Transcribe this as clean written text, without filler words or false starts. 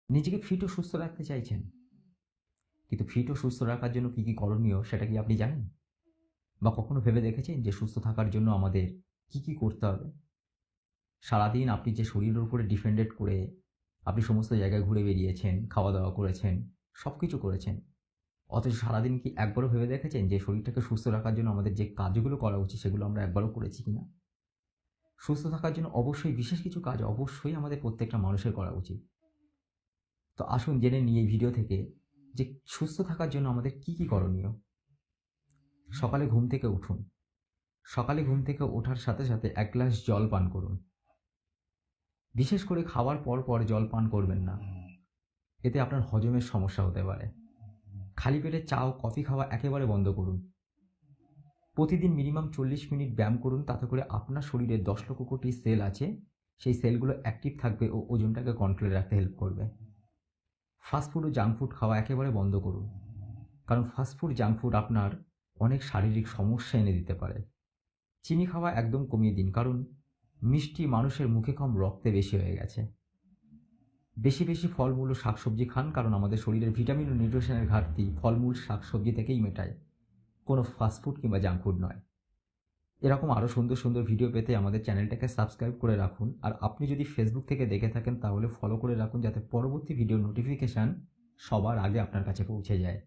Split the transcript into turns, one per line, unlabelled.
নিজেকে ফিট ও সুস্থ রাখতে চাইছেন, কিন্তু ফিট ও সুস্থ রাখার জন্য কী কী করণীয় সেটা কি আপনি জানেন? বা কখনো ভেবে দেখেছেন যে সুস্থ থাকার জন্য আমাদের কী কী করতে হবে? সারাদিন আপনি যে শরীরের উপরে ডিপেন্ডেন্ট করে আপনি সমস্ত জায়গায় ঘুরে বেরিয়েছেন, খাওয়া দাওয়া করেছেন, সব কিছু করেছেন, অথচ সারাদিন কি একবারও ভেবে দেখেছেন যে শরীরটাকে সুস্থ রাখার জন্য আমাদের যে কাজগুলো করা উচিত সেগুলো আমরা একবারও করেছি কিনা? সুস্থ থাকার জন্য অবশ্যই বিশেষ কিছু কাজ অবশ্যই আমাদের প্রত্যেকটা মানুষের করা উচিত। তো আসুন জেনে নিই এই ভিডিও থেকে যে সুস্থ থাকার জন্য আমাদের কী কী করণীয়। সকালে ঘুম থেকে উঠুন। সকালে ঘুম থেকে ওঠার সাথে সাথে ১ গ্লাস জল পান করুন। বিশেষ করে খাওয়ার পর জল পান করবেন না। এতে আপনার হজমের সমস্যা হতে পারে। খালি পেটে চা ও কফি খাওয়া একেবারে বন্ধ করুন। প্রতিদিন মিনিমাম ৪০ মিনিট ব্যায়াম করুন, তাতে করে আপনার শরীরে ১০ লক্ষ কোটি সেল আছে, সেই সেলগুলো অ্যাক্টিভ থাকবে ও ওজনটাকে কন্ট্রোলে রাখতে হেল্প করবে। ফাস্টফুড ও জাঙ্ক ফুড খাওয়া একেবারে বন্ধ করুন, কারণ ফাস্টফুড জাঙ্ক ফুড আপনার অনেক শারীরিক সমস্যা এনে দিতে পারে। চিনি খাওয়া একদম কমিয়ে দিন, কারণ মিষ্টি মানুষের মুখে কম রক্তে বেশি হয়ে গেছে। বেশি বেশি ফলমূল ও শাকসবজি খান, কারণ আমাদের শরীরের ভিটামিন ও নিউট্রিশনের ঘাটতি ফলমূল শাকসবজি থেকেই মেটায়, কোনো ফাস্টফুড কিংবা জাঙ্ক ফুড নয়। এরকম আরও সুন্দর সুন্দর ভিডিও পেতে আমাদের চ্যানেলটাকে সাবস্ক্রাইব করে রাখুন, আর আপনি যদি ফেসবুক থেকে দেখে থাকেন তাহলে ফলো করে রাখুন, যাতে পরবর্তী ভিডিওর নোটিফিকেশান সবার আগে আপনার কাছে পৌঁছে যায়।